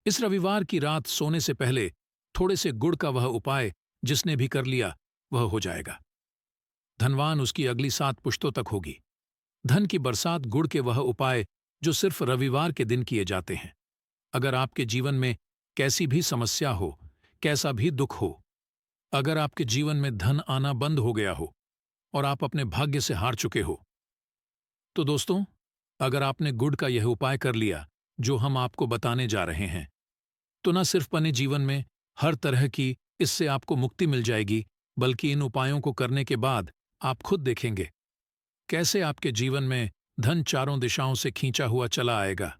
इस रविवार की रात सोने से पहले थोड़े से गुड़ का वह उपाय जिसने भी कर लिया वह हो जाएगा। धनवान उसकी अगली 7 पुश्तों तक होगी। धन की बरसात गुड़ के वह उपाय जो सिर्फ रविवार के दिन किए जाते हैं। अगर आपके जीवन में कैसी भी समस्या हो, कैसा भी दुख हो, अगर आपके जीवन में धन आना बंद हो गया हो और आप अपने भाग्य से हार चुके हो, तो दोस्तों, अगर आपने गुड़ का यह उपाय कर लिया जो हम आपको बताने जा रहे हैं, तो न सिर्फ अपने जीवन में हर तरह की इससे आपको मुक्ति मिल जाएगी, बल्कि इन उपायों को करने के बाद आप खुद देखेंगे कैसे आपके जीवन में धन चारों दिशाओं से खींचा हुआ चला आएगा।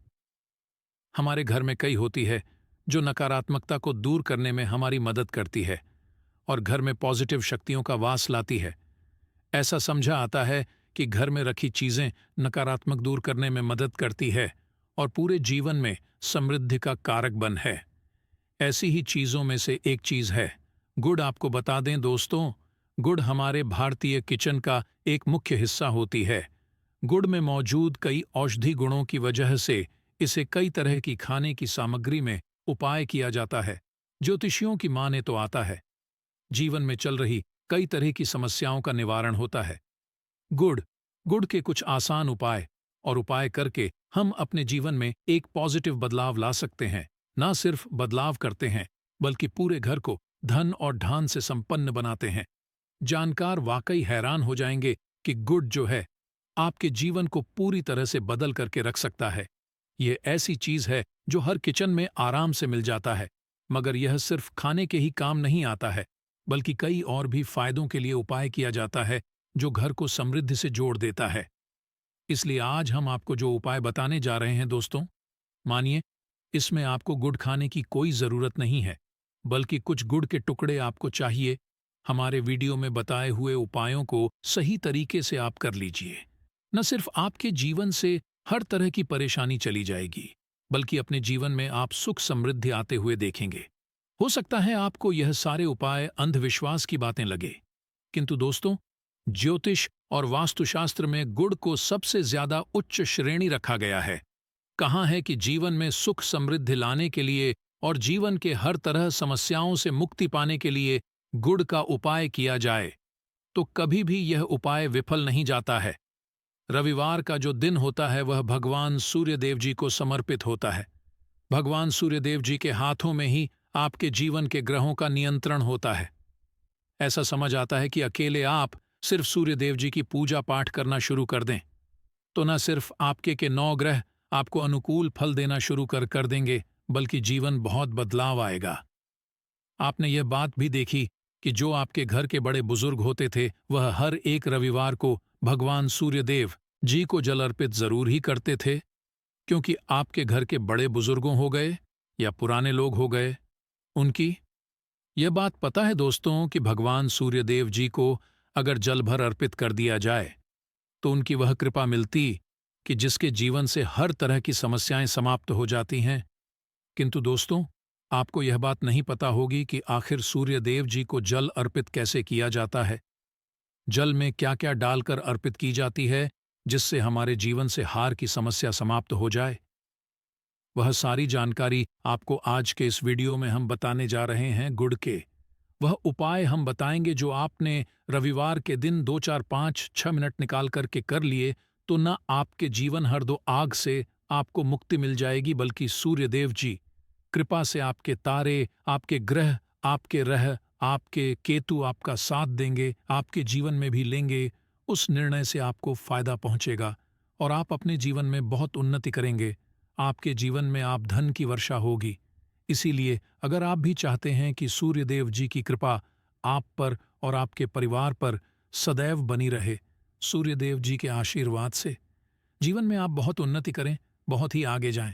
हमारे घर में कई होती है जो नकारात्मकता को दूर करने में हमारी मदद करती है और घर में पॉजिटिव शक्तियों का वास लाती है। ऐसा समझा आता है कि घर में रखी चीजें नकारात्मक दूर करने में मदद करती है और पूरे जीवन में समृद्धि का कारक बन है। ऐसी ही चीजों में से एक चीज है गुड़। आपको बता दें दोस्तों, गुड़ हमारे भारतीय किचन का एक मुख्य हिस्सा होती है। गुड़ में मौजूद कई औषधि गुणों की वजह से इसे कई तरह की खाने की सामग्री में उपाय किया जाता है। ज्योतिषियों की माने तो आता है जीवन में चल रही कई तरह की समस्याओं का निवारण होता है। गुड़ गुड़ के कुछ आसान उपाय करके हम अपने जीवन में एक पॉजिटिव बदलाव ला सकते हैं। ना सिर्फ बदलाव करते हैं, बल्कि पूरे घर को धन और ढान से संपन्न बनाते हैं। जानकार वाकई हैरान हो जाएंगे कि गुड़ जो है आपके जीवन को पूरी तरह से बदल करके रख सकता है। यह ऐसी चीज है जो हर किचन में आराम से मिल जाता है, मगर यह सिर्फ खाने के ही काम नहीं आता है, बल्कि कई और भी फायदों के लिए उपाय किया जाता है जो घर को समृद्धि से जोड़ देता है। इसलिए आज हम आपको जो उपाय बताने जा रहे हैं दोस्तों, मानिए इसमें आपको गुड़ खाने की कोई जरूरत नहीं है, बल्कि कुछ गुड़ के टुकड़े आपको चाहिए। हमारे वीडियो में बताए हुए उपायों को सही तरीके से आप कर लीजिए। न सिर्फ आपके जीवन से हर तरह की परेशानी चली जाएगी, बल्कि अपने जीवन में आप सुख समृद्धि आते हुए देखेंगे। हो सकता है आपको यह सारे उपाय अंधविश्वास की बातें लगे, किंतु दोस्तों, ज्योतिष और वास्तुशास्त्र में गुड़ को सबसे ज्यादा उच्च श्रेणी रखा गया है। कहा है कि जीवन में सुख समृद्धि लाने के लिए और जीवन के हर तरह समस्याओं से मुक्ति पाने के लिए गुड़ का उपाय किया जाए तो कभी भी यह उपाय विफल नहीं जाता है। रविवार का जो दिन होता है वह भगवान सूर्यदेव जी को समर्पित होता है। भगवान सूर्यदेव जी के हाथों में ही आपके जीवन के ग्रहों का नियंत्रण होता है। ऐसा समझ आता है कि अकेले आप सिर्फ सूर्यदेव जी की पूजा पाठ करना शुरू कर दें तो न सिर्फ आपके के 9 ग्रह आपको अनुकूल फल देना शुरू कर देंगे, बल्कि जीवन बहुत बदलाव आएगा। आपने यह बात भी देखी कि जो आपके घर के बड़े बुजुर्ग होते थे वह हर एक रविवार को भगवान सूर्यदेव जी को जल अर्पित जरूर ही करते थे, क्योंकि आपके घर के बड़े बुजुर्गों हो गए या पुराने लोग हो गए, उनकी यह बात पता है दोस्तों कि भगवान सूर्यदेव जी को अगर जल भर अर्पित कर दिया जाए तो उनकी वह कृपा मिलती कि जिसके जीवन से हर तरह की समस्याएं समाप्त हो जाती हैं। किंतु दोस्तों, आपको यह बात नहीं पता होगी कि आखिर सूर्यदेव जी को जल अर्पित कैसे किया जाता है। जल में क्या क्या डालकर अर्पित की जाती है जिससे हमारे जीवन से हार की समस्या समाप्त हो जाए। वह सारी जानकारी आपको आज के इस वीडियो में हम बताने जा रहे हैं। गुड़ के वह उपाय हम बताएंगे जो आपने रविवार के दिन 2 4 5 6 मिनट निकाल करके कर लिए तो न आपके जीवन हर दो आग से आपको मुक्ति मिल जाएगी, बल्कि सूर्यदेव जी कृपा से आपके तारे, आपके ग्रह, आपके रह, आपके केतु आपका साथ देंगे, आपके जीवन में भी लेंगे। उस निर्णय से आपको फायदा पहुंचेगा और आप अपने जीवन में बहुत उन्नति करेंगे। आपके जीवन में आप धन की वर्षा होगी। इसीलिए अगर आप भी चाहते हैं कि सूर्यदेव जी की कृपा आप पर और आपके परिवार पर सदैव बनी रहे, सूर्यदेव जी के आशीर्वाद से जीवन में आप बहुत उन्नति करें, बहुत ही आगे जाएं,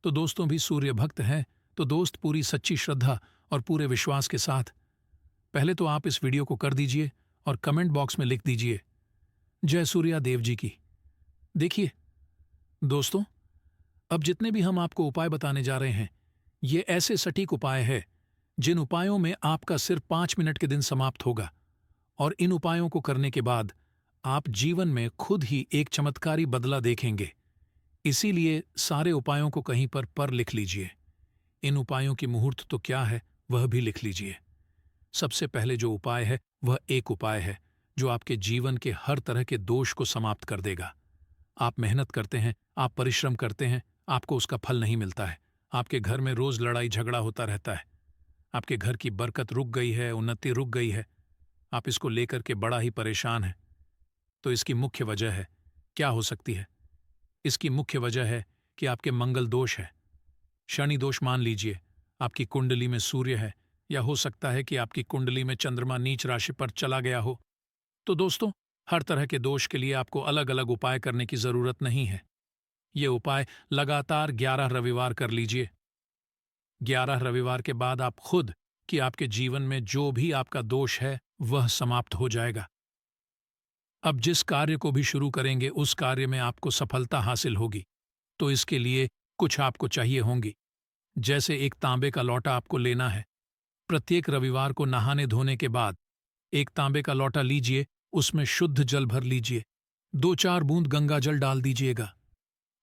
तो दोस्तों भी सूर्य भक्त हैं तो दोस्त पूरी सच्ची श्रद्धा और पूरे विश्वास के साथ पहले तो आप इस वीडियो को कर दीजिए और कमेंट बॉक्स में लिख दीजिए जय सूर्या देव जी की। देखिए दोस्तों, अब जितने भी हम आपको उपाय बताने जा रहे हैं ये ऐसे सटीक उपाय है जिन उपायों में आपका सिर्फ 5 मिनट के दिन समाप्त होगा और इन उपायों को करने के बाद आप जीवन में खुद ही एक चमत्कारी बदला देखेंगे। इसीलिए सारे उपायों को कहीं पर लिख लीजिए। इन उपायों की मुहूर्त तो क्या है वह भी लिख लीजिए। सबसे पहले जो उपाय है वह एक उपाय है जो आपके जीवन के हर तरह के दोष को समाप्त कर देगा। आप मेहनत करते हैं, आप परिश्रम करते हैं, आपको उसका फल नहीं मिलता है। आपके घर में रोज लड़ाई झगड़ा होता रहता है। आपके घर की बरकत रुक गई है, उन्नति रुक गई है। आप इसको लेकर के बड़ा ही परेशान हैं। तो इसकी मुख्य वजह है, क्या हो सकती है? इसकी मुख्य वजह है कि आपके मंगल दोष है। शनि दोष मान लीजिए, आपकी कुंडली में सूर्य है, या हो सकता है कि आपकी कुंडली में चंद्रमा नीच राशि पर चला गया हो। तो दोस्तों, हर तरह के दोष के लिए आपको अलग अलग उपाय करने की जरूरत नहीं है। ये उपाय लगातार 11 रविवार कर लीजिए। 11 रविवार के बाद आप खुद कि आपके जीवन में जो भी आपका दोष है वह समाप्त हो जाएगा। अब जिस कार्य को भी शुरू करेंगे उस कार्य में आपको सफलता हासिल होगी। तो इसके लिए कुछ आपको चाहिए होंगी। जैसे एक तांबे का लोटा आपको लेना है। प्रत्येक रविवार को नहाने धोने के बाद एक तांबे का लोटा लीजिए, उसमें शुद्ध जल भर लीजिए। 2-4 बूंद गंगा जल डाल दीजिएगा।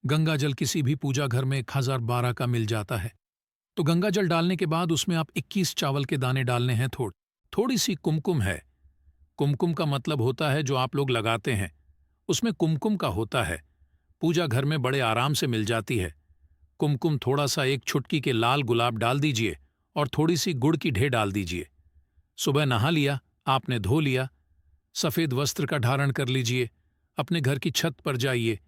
गंगा जल किसी भी पूजा घर में 1012 का मिल जाता है। तो गंगा जल डालने के बाद उसमें आप 21 चावल के दाने डालने हैं। थोड़ी सी कुमकुम है। कुमकुम का मतलब होता है जो आप लोग लगाते हैं, उसमें कुमकुम का होता है। पूजा घर में बड़े आराम से मिल जाती है। कुमकुम थोड़ा सा एक छुटकी के लाल गुलाब डाल दीजिए और थोड़ी सी गुड़ की ढेर डाल दीजिए। सुबह नहा लिया, आपने धो लिया, सफेद वस्त्र का धारण कर लीजिए, अपने घर की छत पर जाइए।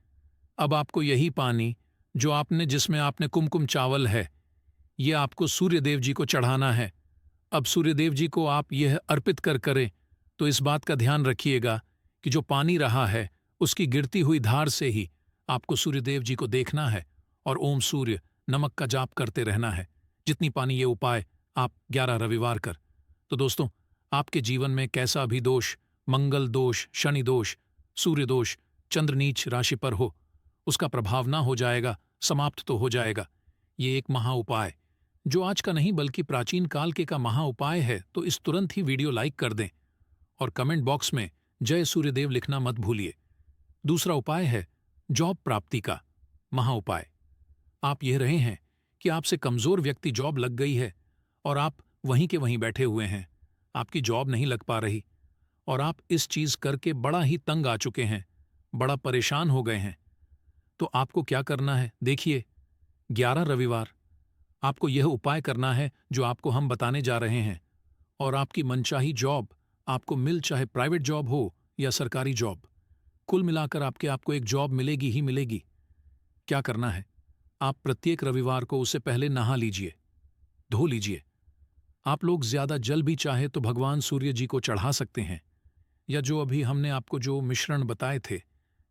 अब आपको यही पानी जिसमें आपने कुमकुम चावल है, ये आपको सूर्यदेव जी को चढ़ाना है। अब सूर्यदेव जी को आप यह अर्पित करें तो इस बात का ध्यान रखिएगा कि जो पानी रहा है उसकी गिरती हुई धार से ही आपको सूर्यदेव जी को देखना है और ओम सूर्य नमक का जाप करते रहना है। जितनी पानी ये उपाय आप 11 रविवार कर। तो दोस्तों, आपके जीवन में कैसा भी दोष, मंगल दोष, शनि दोष, सूर्य दोष, चंद्र नीच राशि पर हो, उसका प्रभाव ना हो जाएगा, समाप्त तो हो जाएगा। ये एक महा उपाय जो आज का नहीं बल्कि प्राचीन काल के का महा उपाय है। तो इस तुरंत ही वीडियो लाइक कर दें और कमेंट बॉक्स में जय सूर्यदेव लिखना मत भूलिए। दूसरा उपाय है जॉब प्राप्ति का महा उपाय। आप यह रहे हैं कि आपसे कमजोर व्यक्ति जॉब लग गई है और आप वहीं के वहीं बैठे हुए हैं, आपकी जॉब नहीं लग पा रही और आप इस चीज करके बड़ा ही तंग आ चुके हैं, बड़ा परेशान हो गए हैं। तो आपको क्या करना है, देखिए, 11 रविवार आपको यह उपाय करना है जो आपको हम बताने जा रहे हैं और आपकी मनचाही जॉब आपको मिल, चाहे प्राइवेट जॉब हो या सरकारी जॉब, कुल मिलाकर आपको एक जॉब मिलेगी ही मिलेगी। क्या करना है, आप प्रत्येक रविवार को उससे पहले नहा लीजिए, धो लीजिए। आप लोग ज्यादा जल भी चाहे तो भगवान सूर्य जी को चढ़ा सकते हैं, या जो अभी हमने आपको जो मिश्रण बताए थे,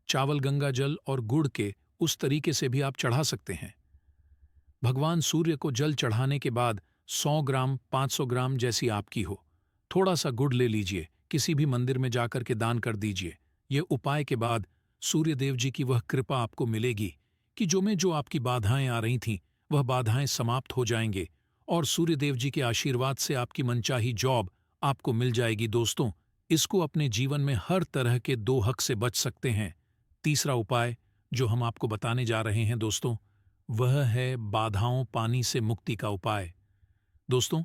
चावल, गंगा जल और गुड़ के, उस तरीके से भी आप चढ़ा सकते हैं। भगवान सूर्य को जल चढ़ाने के बाद 100 ग्राम, 500 ग्राम जैसी आपकी हो, थोड़ा सा गुड़ ले लीजिए, किसी भी मंदिर में जाकर के दान कर दीजिए। ये उपाय के बाद सूर्यदेव जी की वह कृपा आपको मिलेगी कि जो आपकी बाधाएं आ रही थीं वह बाधाएं समाप्त हो जाएंगे और सूर्यदेव जी के आशीर्वाद से आपकी मनचाही जॉब आपको मिल जाएगी। दोस्तों, इसको अपने जीवन में हर तरह के दोहक से बच सकते हैं। तीसरा उपाय जो हम आपको बताने जा रहे हैं दोस्तों, वह है बाधाओं पानी से मुक्ति का उपाय। दोस्तों,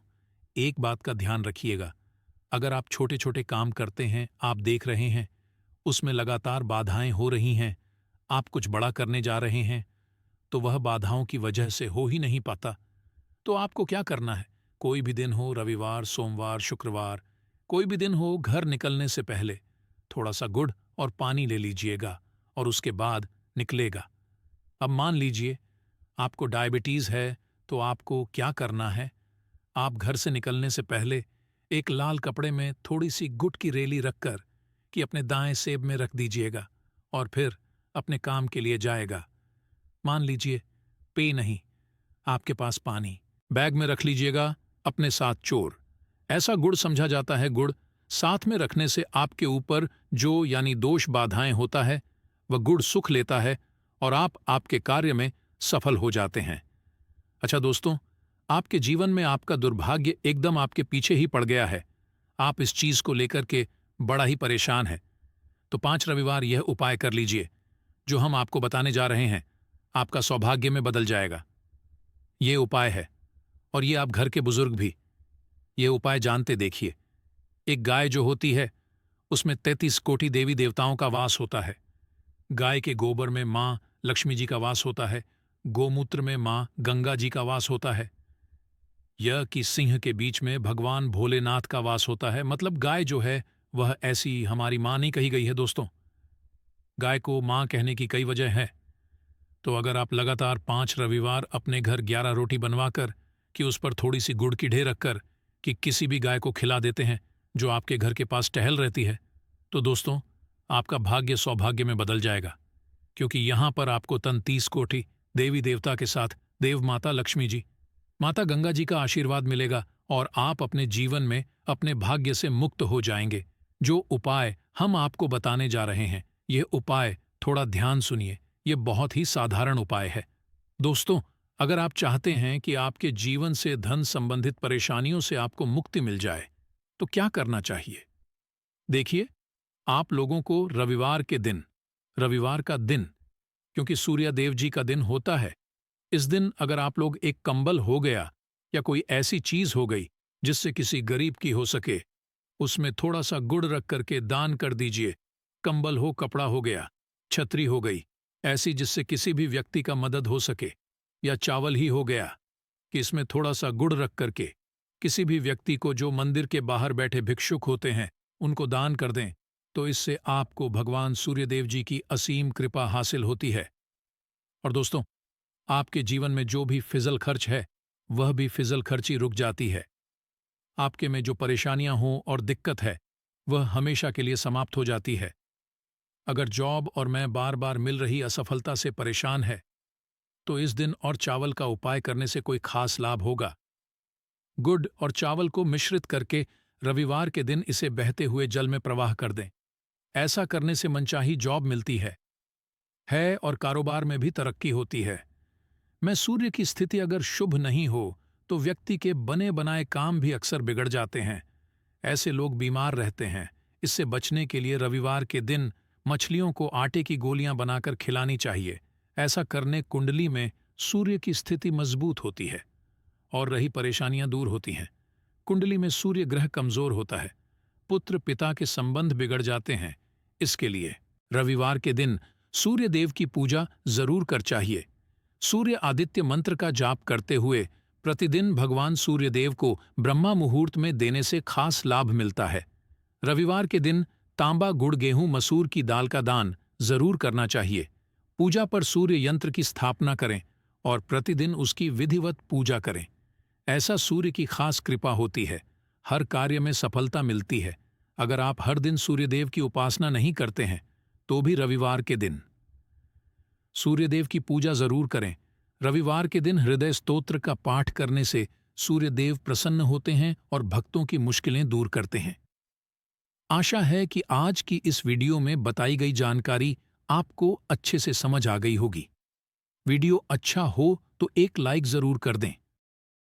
एक बात का ध्यान रखिएगा, अगर आप छोटे छोटे काम करते हैं, आप देख रहे हैं उसमें लगातार बाधाएं हो रही हैं, आप कुछ बड़ा करने जा रहे हैं तो वह बाधाओं की वजह से हो ही नहीं पाता। तो आपको क्या करना है, कोई भी दिन हो, रविवार, सोमवार, शुक्रवार, कोई भी दिन हो, घर निकलने से पहले थोड़ा सा गुड़ और पानी ले लीजिएगा और उसके बाद निकलेगा। अब मान लीजिए आपको डायबिटीज है, तो आपको क्या करना है, आप घर से निकलने से पहले एक लाल कपड़े में थोड़ी सी गुड़ की रेली रखकर कि अपने दाएं सेब में रख दीजिएगा और फिर अपने काम के लिए जाएगा। मान लीजिए पेय नहीं, आपके पास पानी, बैग में रख लीजिएगा, अपने साथ चोर। ऐसा गुड़ समझा जाता है, गुड़ साथ में रखने से आपके ऊपर जो यानी दोष बाधाएं होता है वह गुड़ सुख लेता है और आप आपके कार्य में सफल हो जाते हैं। अच्छा दोस्तों, आपके जीवन में आपका दुर्भाग्य एकदम आपके पीछे ही पड़ गया है, आप इस चीज को लेकर के बड़ा ही परेशान है, तो 5 रविवार यह उपाय कर लीजिए जो हम आपको बताने जा रहे हैं, आपका सौभाग्य में बदल जाएगा। ये उपाय है, और ये आप घर के बुजुर्ग भी ये उपाय जानते देखिए। एक गाय जो होती है उसमें 33 कोटि देवी देवताओं का वास होता है। गाय के गोबर में माँ लक्ष्मी जी का वास होता है, गोमूत्र में माँ गंगा जी का वास होता है, यह कि सिंह के बीच में भगवान भोलेनाथ का वास होता है। मतलब गाय जो है वह ऐसी हमारी माँ नहीं कही गई है दोस्तों। गाय को माँ कहने की कई वजह है। तो अगर आप लगातार 5 रविवार अपने घर 11 रोटी बनवाकर कि उस पर थोड़ी सी गुड़ की ढेर रखकर कि किसी भी गाय को खिला देते हैं जो आपके घर के पास टहल रहती है, तो दोस्तों आपका भाग्य सौभाग्य में बदल जाएगा। क्योंकि यहाँ पर आपको 33 कोटि देवी देवता के साथ देव माता लक्ष्मी जी, माता गंगा जी का आशीर्वाद मिलेगा और आप अपने जीवन में अपने भाग्य से मुक्त हो जाएंगे। जो उपाय हम आपको बताने जा रहे हैं, ये उपाय थोड़ा ध्यान सुनिए, ये बहुत ही साधारण उपाय है। दोस्तों, अगर आप चाहते हैं कि आपके जीवन से धन संबंधित परेशानियों से आपको मुक्ति मिल जाए, तो क्या करना चाहिए? देखिए, आप लोगों को रविवार का दिन, क्योंकि सूर्य देव जी का दिन होता है, इस दिन अगर आप लोग एक कंबल हो गया या कोई ऐसी चीज हो गई जिससे किसी गरीब की हो सके, उसमें थोड़ा सा गुड़ रख करके दान कर दीजिए। कंबल हो, कपड़ा हो गया, छतरी हो गई, ऐसी जिससे किसी भी व्यक्ति का मदद हो सके, या चावल ही हो गया कि इसमें थोड़ा सा गुड़ रख करके किसी भी व्यक्ति को जो मंदिर के बाहर बैठे भिक्षुक होते हैं उनको दान कर दें, तो इससे आपको भगवान सूर्यदेव जी की असीम कृपा हासिल होती है। और दोस्तों, आपके जीवन में जो भी फिजल खर्च है वह भी फिजल खर्ची रुक जाती है। आपके में जो परेशानियां हों और दिक्कत है वह हमेशा के लिए समाप्त हो जाती है। अगर जॉब और मैं बार बार मिल रही असफलता से परेशान है, तो इस दिन और चावल का उपाय करने से कोई खास लाभ होगा। गुड़ और चावल को मिश्रित करके रविवार के दिन इसे बहते हुए जल में प्रवाह कर दें। ऐसा करने से मनचाही जॉब मिलती है और कारोबार में भी तरक्की होती है। मैं सूर्य की स्थिति अगर शुभ नहीं हो तो व्यक्ति के बने बनाए काम भी अक्सर बिगड़ जाते हैं। ऐसे लोग बीमार रहते हैं। इससे बचने के लिए रविवार के दिन मछलियों को आटे की गोलियां बनाकर खिलानी चाहिए। ऐसा करने कुंडली में सूर्य की स्थिति मजबूत होती है और रही परेशानियां दूर होती हैं। कुंडली में सूर्य ग्रह कमजोर होता है, पुत्र पिता के संबंध बिगड़ जाते हैं। इसके लिए रविवार के दिन सूर्य देव की पूजा जरूर कर चाहिए। सूर्य आदित्य मंत्र का जाप करते हुए प्रतिदिन भगवान सूर्यदेव को ब्रह्मा मुहूर्त में देने से खास लाभ मिलता है। रविवार के दिन तांबा गुड़ गेहूं मसूर की दाल का दान जरूर करना चाहिए। पूजा पर सूर्य यंत्र की स्थापना करें और प्रतिदिन उसकी विधिवत पूजा करें। ऐसा सूर्य की खास कृपा होती है, हर कार्य में सफलता मिलती है। अगर आप हर दिन सूर्यदेव की उपासना नहीं करते हैं तो भी रविवार के दिन सूर्यदेव की पूजा जरूर करें। रविवार के दिन हृदय स्तोत्र का पाठ करने से सूर्यदेव प्रसन्न होते हैं और भक्तों की मुश्किलें दूर करते हैं। आशा है कि आज की इस वीडियो में बताई गई जानकारी आपको अच्छे से समझ आ गई होगी। वीडियो अच्छा हो तो एक लाइक जरूर कर दें।